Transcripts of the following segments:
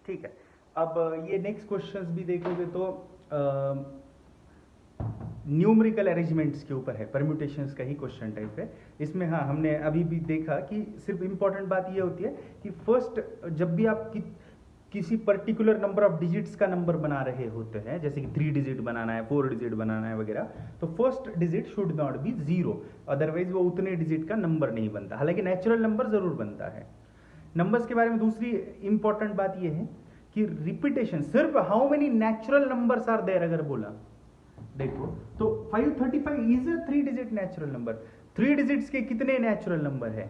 ठीक है। अब ये नेक्स्ट क्वेश्चंस भी देखोगे तो न्यूमेरिकल अरेंजमेंट्स के ऊपर है, परम्यूटेशंस का ही क्वेश्चन टाइप है। इसमें हाँ हमने अभी भी देखा कि सिर्फ इंपॉर्टेंट बात ये होती है कि फर्स्ट जब भी आप किसी पर्टिकुलर नंबर ऑफ डिजिट्स का नंबर बना रहे होते हैं, जैसे कि 3 डिजिट बनाना है, 4 डिजिट बनाना है वगैरह, तो first digit should not be 0, otherwise वो उतने डिजिट का नंबर नहीं बनता। हालांकि नेचुरल नंबर जरूर बनता है। नंबर्स के बारे में दूसरी इंपॉर्टेंट बात ये है कि रिपीटेशन, सिर्फ how many natural numbers are there अगर बोला देखो तो 535 is a 3 digit natural number. 3 digits के कितने नेचुरल नंबर है?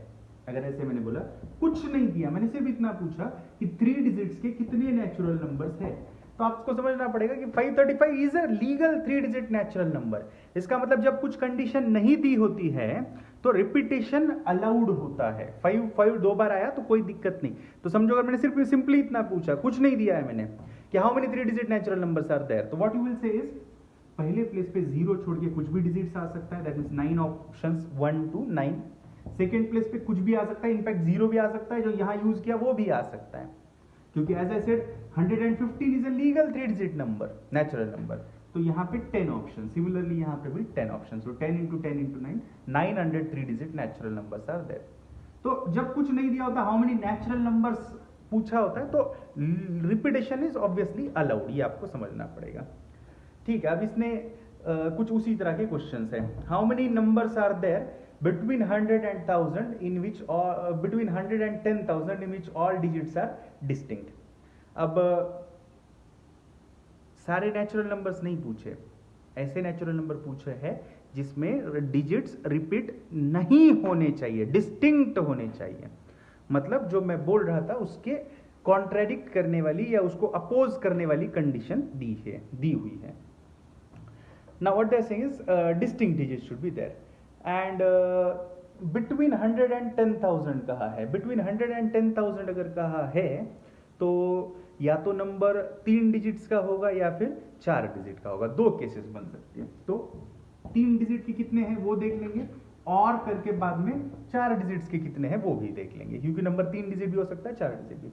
अगर ऐसे मैंने बोला, कुछ नहीं दिया, मैंने सिर्फ इतना पूछा कि 3 डिजिट्स के कितने नेचुरल नंबर्स है, तो आपको समझना पड़ेगा कि 535 is a legal 3 digit natural number. इसका मतलब जब कुछ कंडीशन नहीं दी होती है तो रिपीटेशन अलाउड होता है। 5 दो बार आया तो कोई दिक्कत नहीं। तो समझो अगर मैंने सिर्फ सिंपली इतना पूछा, कुछ नहीं दिया है मैंने कि how many 3 digit natural numbers are there, तो what you will say is पहले प्लेस पे 0 छोड़ के कुछ भी डिजिट्स आ सकता है, that means 9 options 1 to 9। Second place पे कुछ भी आ सकता है, इनफैक्ट 0 भी आ सकता है, जो यहां यूज किया वो भी आ सकता है, क्योंकि as I said 115 is a legal 3 digit number, natural number. तो यहाँ पे 10 ऑप्शन, सिमिलरली यहाँ पे भी 10 option, so 10 into 10 into 9, 903 digit natural numbers are there. तो जब कुछ नहीं दिया होता, हाउ मेनी नेचुरल नंबर्स पूछा होता है, तो रिपीटेशन इज ऑब्वियसली अलाउड, ये आपको समझना पड़ेगा। ठीक है। अब इसमें कुछ उसी तरह के क्वेश्चंस हैं। How many numbers are there between 100 and 1000 in which between 100 and 10,000 in which all digits are distinct. अब सारे नेचुरल नंबर्स नहीं पूछे, ऐसे नेचुरल नंबर पूछे हैं जिसमें डिजिट्स रिपीट नहीं होने चाहिए, डिस्टिंक्ट होने चाहिए। मतलब जो मैं बोल रहा था उसके कॉन्ट्रेडिक्ट करने वाली या उसको अपोज करने वाली कंडीशन दी हुई है। Now what they are saying is distinct digits should be there, and between 100 and 10,000 कहा है। between 100 and 10,000 अगर कहा है तो या तो नंबर 3 डिजिट्स का होगा या फिर 4 डिजिट का होगा। दो केसेस बन सकते हैं। तो 3 डिजिट के कितने हैं वो देख लेंगे, और करके बाद में 4 डिजिट्स के कितने हैं वो भी देख लेंगे, क्योंकि नंबर 3 डिजिट भी हो सकता है, 4 डिजिट भी।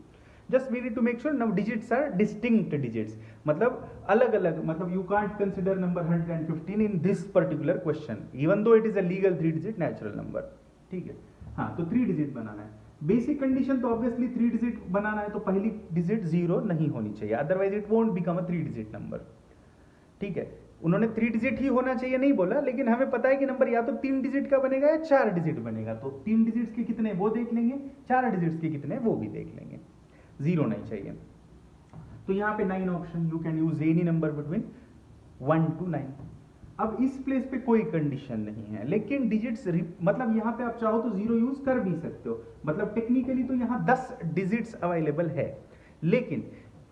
Just we need to make sure now digits are distinct digits, मतलब अलग अलग, मतलब you can't consider number 115 in this particular question even though it is a legal 3 digit natural number. ठीक है। हाँ, तो 3 डिजिट बनाना है। बेसिक कंडीशन तो ऑब्वियसली 3 डिजिट बनाना है तो पहली डिजिट 0 नहीं होनी चाहिए, otherwise it won't become a 3 digit number. ठीक है। उन्होंने 3 डिजिट ही होना चाहिए नहीं बोला, लेकिन हमें पता है कि नंबर या तो 3 डिजिट का बनेगा या 4 डिजिट बनेगा, तो 3 डिजिट्स के कितने वो देख लेंगे, 4 डिजिट्स के कितने वो भी देख लेंगे, 0 नहीं चाहिए। तो यहाँ पे 9 option, you can use any number between 1 to 9। अब इस प्लेस पे कोई कंडीशन नहीं है, लेकिन डिजिट्स मतलब यहाँ पे आप चाहो तो 0 यूज कर भी सकते हो, मतलब टेक्निकली तो यहाँ 10 डिजिट्स अवेलेबल है, लेकिन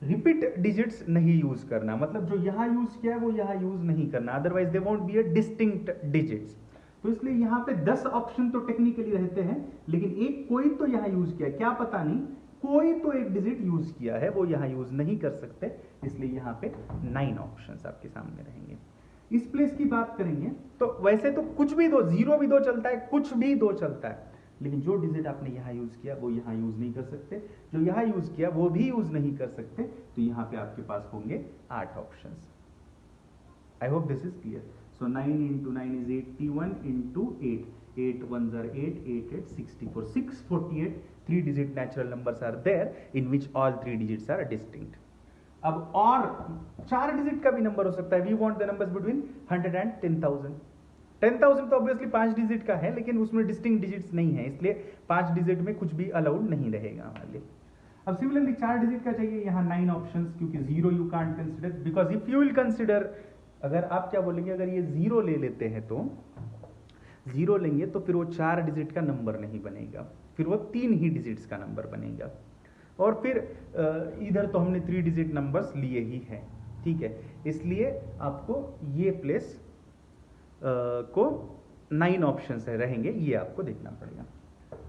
रिपीट डिजिट्स नहीं यूज करना, मतलब जो यहाँ यूज किया है वो यहाँ यूज नहीं करना, otherwise they won't be a distinct digits. तो इसलिए यहाँ पे 10 ऑप्शन तो टेक्निकली रहते हैं, लेकिन एक कोई तो यहाँ यूज किया, क्या पता नहीं, कोई तो एक डिजिट यूज किया है, वो यहाँ यूज नहीं कर सकते, इसलिए यहाँ पे 9 ऑप्शंस आपके सामने रहेंगे। इस प्लेस की बात करेंगे तो वैसे तो कुछ भी दो, 0 भी दो चलता है, कुछ भी दो चलता है, लेकिन जो डिजिट आपने यहाँ यूज किया वो यहाँ यूज नहीं कर सकते, जो यहाँ यूज किया वो भी यूज नहीं कर सकते, तो यहाँ पे आपके पास होंगे 8 options. I hope this is clear. So 9 into 9 is 81 into 8, 8 ones are 8, 8 8 64, 648 3 digit natural numbers are there in which all 3 digits are distinct। अब और 4 डिजिट का भी नंबर हो सकता है, we want the numbers between 100 and 10,000। 10,000 तो obviously 5 digit का है, लेकिन उसमें डिस्टिंक्ट डिजिट्स नहीं है, इसलिए 5 डिजिट में कुछ भी अलाउड नहीं रहेगा हमारे लिए। अब सिमिलरली 4 डिजिट का चाहिए, यहाँ 9 ऑप्शंस, क्योंकि 0 you can't consider, because if you will consider, अगर आप क्या बोलेंगे, अगर ये 0 ले लेते हैं तो 0 लेंगे तो फिर वो 4 डिजिट का नंबर नहीं बनेगा, फिर वो 3 ही डिजिट्स का नंबर बनेगा, और फिर इधर तो हमने 3 डिजिट नंबर्स लिए ही हैं। ठीक है, इसलिए आपको ये प्लेस को 9 ऑप्शंस रहेंगे, ये आपको देखना पड़ेगा।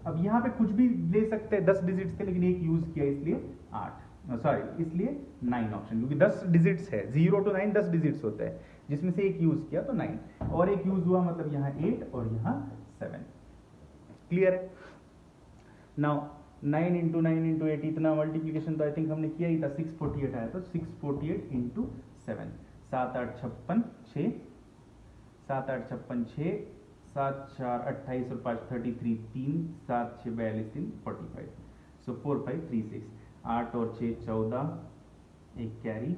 अब यहाँ पे कुछ भी ले सकते हैं, 10 डिजिट्स थे लेकिन एक यूज किया, इसलिए 8, सॉरी इसलिए 9 ऑप्शन, क्योंकि 10 डिजिट्स है, 0 to 9 10 डिजिट्स होते हैं, जिसमें से एक यूज किया तो 9, और एक यूज हुआ मतलब यहाँ 8 और यहाँ 7। क्लियर है? नाउ 9 इंटू 9 इंटू 8, इतना मल्टीप्लीकेशन तो आई थिंक हमने किया ही था, 648 आया, तो 648 इंटू 7, 7 8 56 6, 7 8 56 6, 7 4 28 और 5 33 3, 7 6 42 3 45, सो 4 5 3 6, 8 और 6 14, एक कैरी,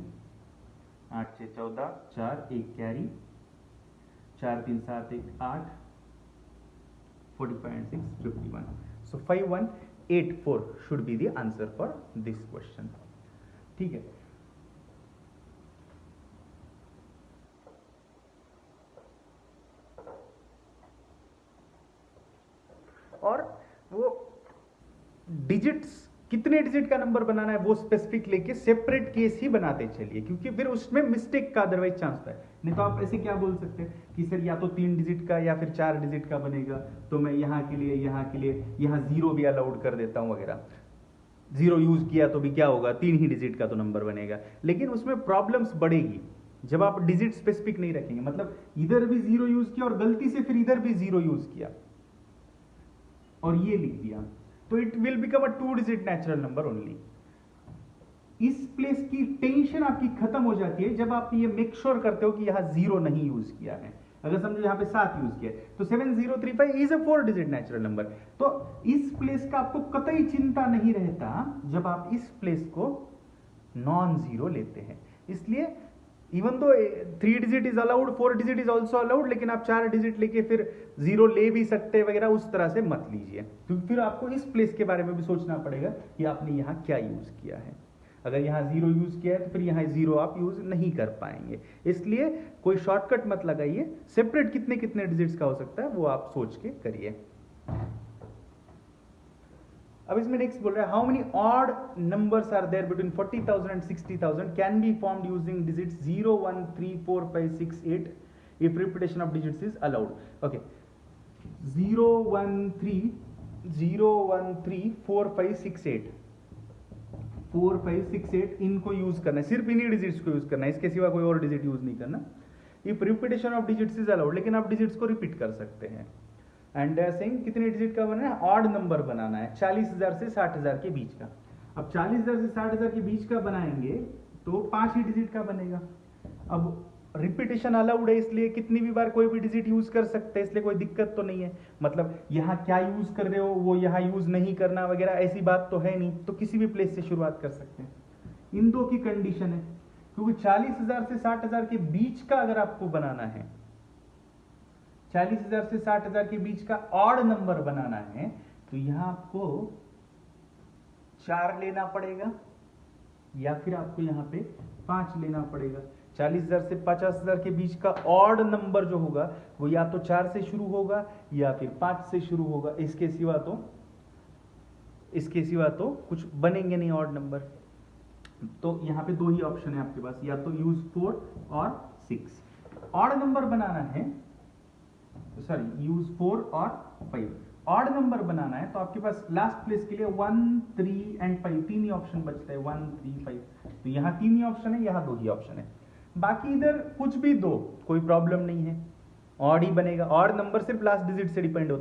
8 6 14, 4 एक carry, 4 3 7 1 8, 45 and 6 51. So 5184 should be the answer for this question. ठीक है, और वो डिजिट्स कितने डिजिट का नंबर बनाना है वो स्पेसिफिक लेके सेपरेट केस ही बनाते चलिए, क्योंकि फिर उसमें मिस्टेक का अदरवाइज चांस है। नहीं तो आप ऐसे क्या बोल सकते हैं कि सर या तो 3 डिजिट का या फिर 4 डिजिट का बनेगा, तो मैं यहाँ के लिए यहाँ 0 भी अलाउड कर देता हूँ वगैरह। 0 यूज किया तो भी क्या होगा, 3 ही डिजिट का तो नंबर बनेगा, लेकिन उसमें प्रॉब्लम्स बढ़ेगी जब आप डिजिट स्पेसिफिक नहीं रखेंगे। मतलब इधर भी 0 यूज किया और गलती से फिर इधर भी 0 यूज किया और ये लिख दिया, तो it will become a 2 digit natural number only. इस प्लेस की टेंशन आपकी खत्म हो जाती है जब आप ये मेक श्योर करते हो कि यहां 0 नहीं यूज किया है। अगर समझो यहां पे 7 यूज किया है तो 7035 is a 4 digit natural number. तो इस प्लेस का आपको कतई चिंता नहीं रहता जब आप इस प्लेस को नॉन जीरो लेते हैं। इसलिए even though 3 digit is allowed, 4 digit is also allowed, लेकिन आप 4 डिजिट लेके फिर 0 ले भी सकते हैं वगैरह, उस तरह से मत लीजिए, क्योंकि फिर आपको इस प्लेस के बारे में भी सोचना पड़ेगा कि आपने यहाँ क्या यूज किया है। अगर यहाँ 0 यूज किया है तो फिर यहाँ 0 आप यूज नहीं कर पाएंगे। इसलिए कोई शॉर्टकट मत लगाइए, सेपरेट कितने कितने डिजिट्स का हो सकता है वो आप सोच के करिए। अब इसमें नेक्स्ट बोल रहा है, how many odd numbers are there between 40,000 and 60,000 can be formed using digits 0 1 3 4 5 6 8 if repetition of digits is allowed. Okay, 0 1 3 0 1 3 4 5 6 8 4 5 6 8 इनको यूज करना है, सिर्फ इन्हीं डिजिट्स को यूज करना है, इसके सिवा कोई और डिजिट यूज नहीं करना। If repetition of digits is allowed, लेकिन आप डिजिट्स को रिपीट कर सकते हैं। एंड सिंग कितने डिजिट का बनाना है, ऑड नंबर बनाना है 40,000 से 60,000 के बीच का। अब 40,000 से 60,000 के बीच का बनाएंगे तो 5 ही डिजिट का बनेगा। अब रिपीटेशन अलाउड है, इसलिए कितनी भी बार कोई भी डिजिट यूज कर सकते हैं, इसलिए कोई दिक्कत तो नहीं है। मतलब यहाँ क्या यूज कर रहे हो वो यहाँ यूज नहीं करना वगैरह ऐसी बात तो है नहीं, तो किसी भी प्लेस से शुरुआत कर सकते हैं। इन दो की कंडीशन है, क्योंकि 40,000 से 60,000 के बीच का अगर आपको बनाना है, 40,000 से 60,000 के बीच का ऑड नंबर बनाना है, तो यहां आपको 4 लेना पड़ेगा या फिर आपको यहां पे 5 लेना पड़ेगा। 40,000 से 50,000 के बीच का ऑड नंबर जो होगा वो या तो 4 से शुरू होगा या फिर 5 से शुरू होगा, इसके सिवा तो कुछ बनेंगे नहीं ऑड नंबर। तो यहां पे 2 ही ऑप्शन है आपके पास, या तो यूज 4 और 6। ऑड नंबर बनाना है, सॉरी यूज 4 और 5। ऑड नंबर बनाना है तो आपके पास लास्ट प्लेस के लिए 1 3 एंड 5 तीन ही ऑप्शन बचते हैं, 1 3 5। तो यहाँ 3 ही ऑप्शन है, यहाँ 2 ही ऑप्शन है, बाकी इधर कुछ भी दो कोई प्रॉब्लम नहीं है, ऑड ही बनेगा। ऑड नंबर सिर्फ लास्ट डिजिट से डिसाइड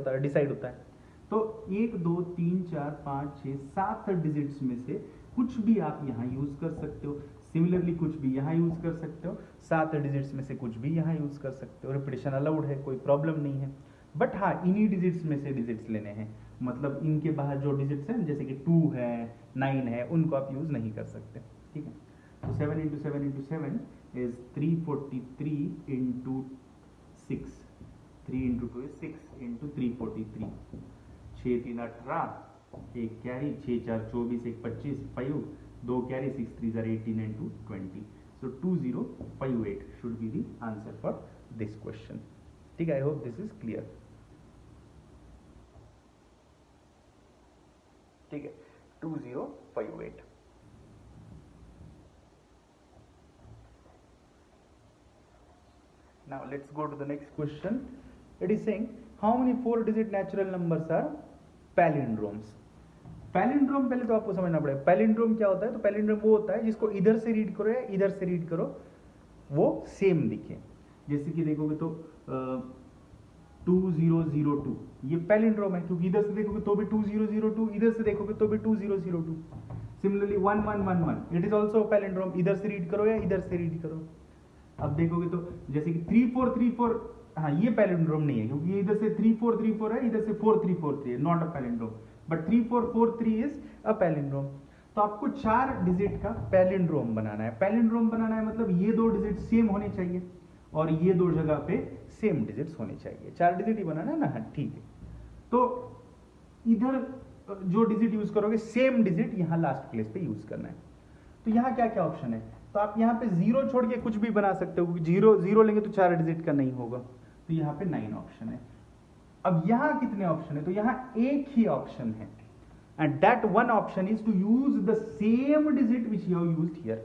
होता है। तो 1 2 3 4 5 6 7 डिजिट्स में से कुछ भी आप यहाँ यूज कर सकते हो। सिमिलरली कुछ भी यहाँ यूज कर सकते हो, 7 डिजिट्स में से कुछ भी यहाँ यूज कर सकते हो। रिपीटेशन अलाउड है, कोई प्रॉब्लम नहीं है, बट हाँ इन्हीं डिजिट्स में से डिजिट्स लेने हैं। मतलब इनके बाहर जो डिजिट्स हैं जैसे कि 2 है 9 है उनको आप यूज नहीं कर सकते। ठीक है, तो 7 into 7 into 7 is 343 into 6, 3 into 2 is 6 into 343, 6 3 18, एक कैरी, 6 4 24, एक 25, 5, 2 carry, 6 3 are 18 and 2 20. So 2058 should be the answer for this question. ठीक है, I hope this is clear. ठीक है, 2058. Now let's go to the next question. It is saying how many 4-digit natural numbers are palindromes. Palindrome पहले तो आपको समझना पड़ेगा palindrome क्या होता है। तो पैलिंड्रोम वो होता है जिसको इधर से रीड करो या इधर से रीड करो वो सेम दिखे। जैसे कि देखोगे तो 2002, ये पैलिंड्रोम है क्योंकि इधर से देखोगे तो भी 2002, इधर से देखोगे तो भी 2002। Similarly 1111, it is also palindrome, इधर से रीड करो या इधर से रीड करो। अब देखोगे तो जैसे कि 3434, हाँ ये पैलिंड्रोम नहीं है क्योंकि इधर से 3434 है, इधर से 4343 है, not a palindrome, but 3443 is a palindrome. तो आपको 4 डिजिट का पैलिंड्रोम बनाना है। पैलिंड्रोम बनाना है मतलब ये 2 डिजिट सेम होने चाहिए और ये 2 जगह पे सेम डिजिट्स होने चाहिए। 4 डिजिट ही बनाना है ना, हाँ ठीक है। तो इधर जो डिजिट यूज करोगे सेम डिजिट यहाँ लास्ट प्लेस पे यूज करना है। तो यहाँ क्या क्या ऑप्शन है, तो आप यहाँ पे 0 छोड़ के कुछ भी बना सकते हो क्योंकि 0 लेंगे तो 4 डिजिट का नहीं होगा। तो यहाँ पे 9 ऑप्शन है। अब यहाँ कितने ऑप्शन है, तो यहाँ एक ही ऑप्शन है, and that one option is to use the same digit which you have used here.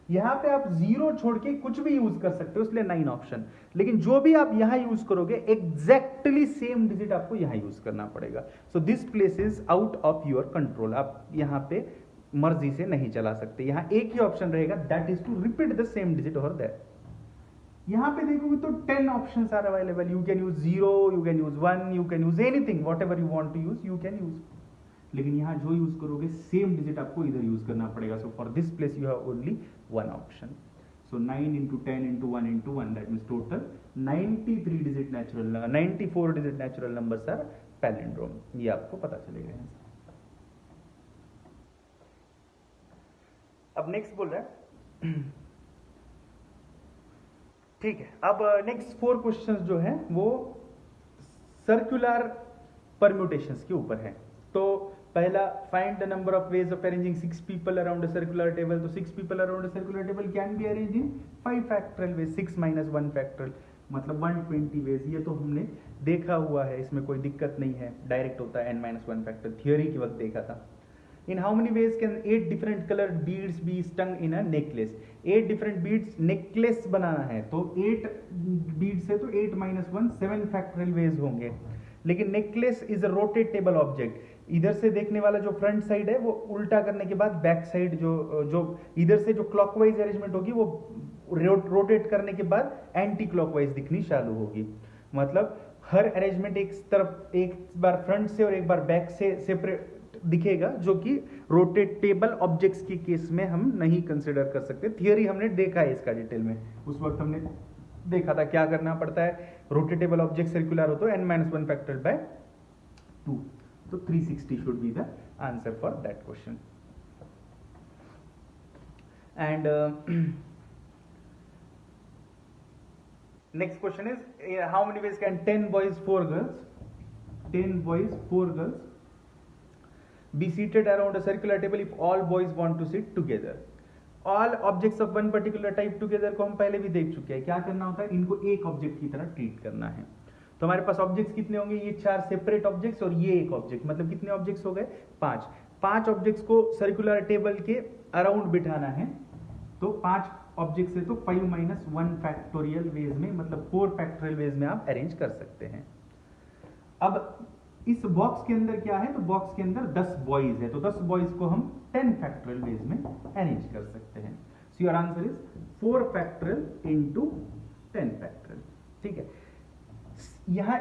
यहाँ पे आप 0 छोड़ के कुछ भी यूज कर सकते हो, इसलिए 9 ऑप्शन। लेकिन जो भी आप यहाँ यूज करोगे एग्जैक्टली सेम डिजिट आपको यहाँ यूज करना पड़ेगा। So this place is out of your control, आप यहाँ पे मर्जी से नहीं चला सकते। यहाँ एक ही ऑप्शन रहेगा, that is to repeat the same digit over that. यहाँ पे देखोगे तो 10 options are available, you can use 0, you can use 1, you can use anything, whatever you want to use you can use. लेकिन यहाँ जो use करोगे same digit आपको इधर यूज करना पड़ेगा। So for this place you have only 1 option. So 9 into 10 into 1 into 1, that means total 93 digit natural, 94 digit natural numbers are palindrome. ये आपको पता चलेगा यहाँ से। अब नेक्स्ट बोल रहा है ठीक है। अब नेक्स्ट 4 क्वेश्चंस जो है वो सर्कुलर परम्यूटेशंस के ऊपर है। तो पहला, find the number of ways of arranging 6 people around a circular table. तो 6 people around a circular table can be arrange in 5 factorial veg, 6 - 1 factorial मतलब 120 वेज। ये तो हमने देखा हुआ है, इसमें कोई दिक्कत नहीं है, डायरेक्ट होता है n - 1 फैक्टर, थियोरी के वक्त देखा था। In how many ways can 8 different colored beads be strung in a necklace? 8 different beads necklace बनाना है, तो 8 beads है तो 8 - 1 7 फैक्टोरियल वेज होंगे। लेकिन necklace is a rotatable object, इधर से देखने वाला जो फ्रंट साइड है वो उल्टा करने के बाद बैक साइड जो इधर से जो क्लॉकवाइज अरेंजमेंट होगी वो रोटेट करने के बाद एंटी क्लॉकवाइज दिखनी चालू होगी। मतलब हर अरेंजमेंट एक तरफ, एक बार फ्रंट से और एक बार बैक से सेपरेट दिखेगा, जो कि रोटेटेबल ऑब्जेक्ट्स के केस में हम नहीं कंसिडर कर सकते। थियरी हमने देखा है इसका डिटेल में, उस वक्त हमने देखा था क्या करना पड़ता है। रोटेटेबल ऑब्जेक्ट सर्कुलर हो तो n - 1 फैक्टोरियल बाय 2, तो 360 should be the answer for that question. And next question is how many ways can 10 boys 4 girls, 10 boys 4 girls be seated around a circular table if all boys want to sit together? All objects of one particular type together को हम पहले भी देख चुके हैं। क्या करना होता है, इनको एक ऑब्जेक्ट की तरह ट्रीट करना है। तो हमारे पास ऑब्जेक्ट्स कितने होंगे, ये 4 सेपरेट ऑब्जेक्ट्स और ये एक ऑब्जेक्ट, मतलब कितने ऑब्जेक्ट्स हो गए 5 ऑब्जेक्ट्स को सर्कुलर टेबल के अराउंड बिठाना है। तो 5 ऑब्जेक्ट्स है तो 5 - 1 फैक्टोरियल वेज में, मतलब 4 फैक्टोरियल वेज में आप अरेंज कर सकते हैं। अब इस बॉक्स के अंदर क्या है, तो बॉक्स के अंदर 10 बॉयज है, तो 10 बॉयज को हम 10 फैक्टोरियल वेज में अरेंज कर सकते हैं। So your answer is 4 factorial into 10 factorial. ठीक है, यहां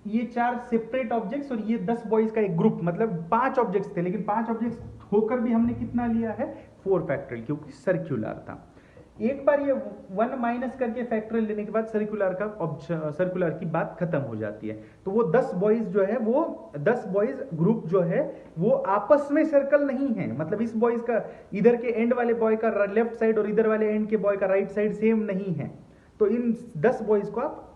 ये 4 सेपरेट ऑब्जेक्ट्स और ये 10 बॉयज का एक ग्रुप, मतलब 5 ऑब्जेक्ट्स थे, लेकिन 5 ऑब्जेक्ट्स होकर भी हमने कितना लिया है 4 फैक्टोरियल, क्योंकि सर्कुलर था। एक बार ये 1 माइनस करके फैक्टोरियल लेने के बाद सर्कुलर की बात खत्म हो जाती है। तो वो 10 बॉयज जो है, वो 10 बॉयज ग्रुप जो है वो आपस में सर्कल नहीं है, मतलब इस बॉयज का इधर के एंड वाले बॉय का लेफ्ट साइड और इधर वाले एंड के बॉय का राइट साइड सेम नहीं है। तो इन 10 बॉयज को आप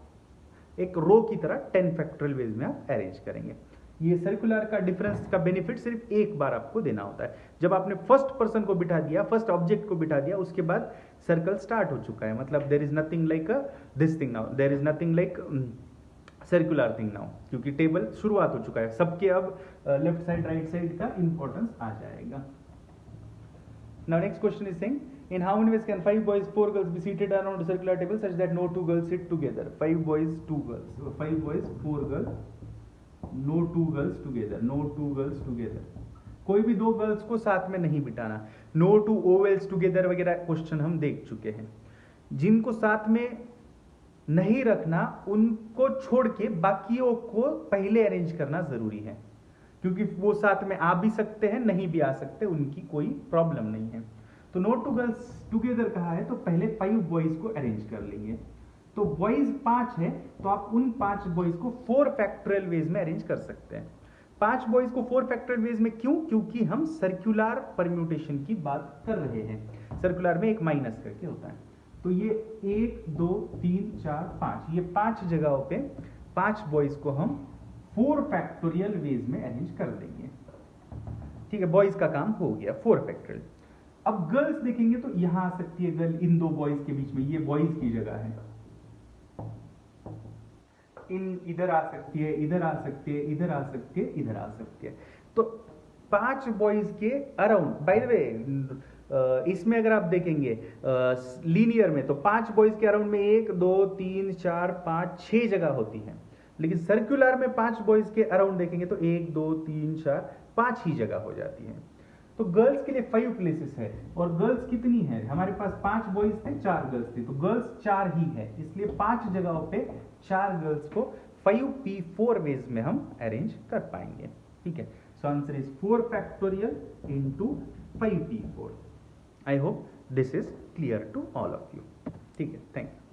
एक रो की तरह 10 फैक्टोरियल वेज में आप अरेंज करेंगे। ये सर्कुलर का डिफरेंस का बेनिफिट सिर्फ एक बार आपको देना होता है। जब आपने फर्स्ट पर्सन को बिठा दिया, फर्स्ट ऑब्जेक्ट को बिठा दिया, उसके बाद सर्कल स्टार्ट हो चुका है। मतलब there is nothing like this thing now, there is nothing like circular thing now, क्योंकि टेबल शुरुआत हो चुका है। सबके अब लेफ्ट साइड राइट साइड का इंपॉर्टेंस आ जाएगा। Now next question is saying in how many ways can 5 boys 4 girls be seated around a circular table such that no 2 girls sit together? 5 boys 2 girls, so 5 boys 4 girls, no 2 girls together, no 2 girls together, कोई भी 2 girls को साथ में नहीं बिठाना। no 2 ovals together वगैरह question हम देख चुके हैं। जिनको साथ में नहीं रखना, उनको छोड़ के बाकियों को पहले अरेंज करना जरूरी है, क्योंकि वो साथ में आ भी सकते हैं, नहीं भी आ सकते, उनकी कोई प्रॉब्लम नहीं है। तो नो टू गर्ल्स टुगेदर कहा है तो पहले 5 बॉयज को अरेंज कर लेंगे। तो बॉयज 5 है तो आप उन 5 बॉयज को 4 फैक्टोरियल वेज में अरेंज कर सकते हैं। 5 बॉयज को 4 फैक्टोरियल वेज में क्यों? क्योंकि हम सर्कुलर परम्यूटेशन की बात कर रहे हैं। सर्कुलर में एक माइनस करके होता है। तो ये 1 2 3 4 5, ये 5 जगहों पे 5 बॉयज को हम 4 फैक्टोरियल वेज में अरेंज कर देंगे। ठीक है, बॉयज का काम हो गया 4 फैक्टोरियल। अब गर्ल्स देखेंगे तो यहां आ सकती है गर्ल इन दो बॉयज के बीच में, ये बॉयज की जगह है, इन इधर आ सकती है, इधर आ सकती है, इधर आ सकती है, इधर आ सकती है। तो 5 बॉयज के अराउंड, बाय द वे इसमें अगर आप देखेंगे लीनियर में तो 5 बॉयज के अराउंड में 1 2 3 4 5 6 जगह होती है, लेकिन सर्कुलर में 5 बॉयज के अराउंड देखेंगे तो 1 2 3 4 5 ही जगह हो जाती है। तो गर्ल्स के लिए 5 प्लेसेस है, और गर्ल्स कितनी है? हमारे पास 5 बॉयज थे, 4 गर्ल्स थे, तो गर्ल्स 4 ही है, इसलिए 5 जगहों पे 4 गर्ल्स को 5p4 वेज में हम अरेंज कर पाएंगे। ठीक है, so answer is 4 factorial into 5p4। I hope this is clear to all of you. ठीक है, थैंक यू।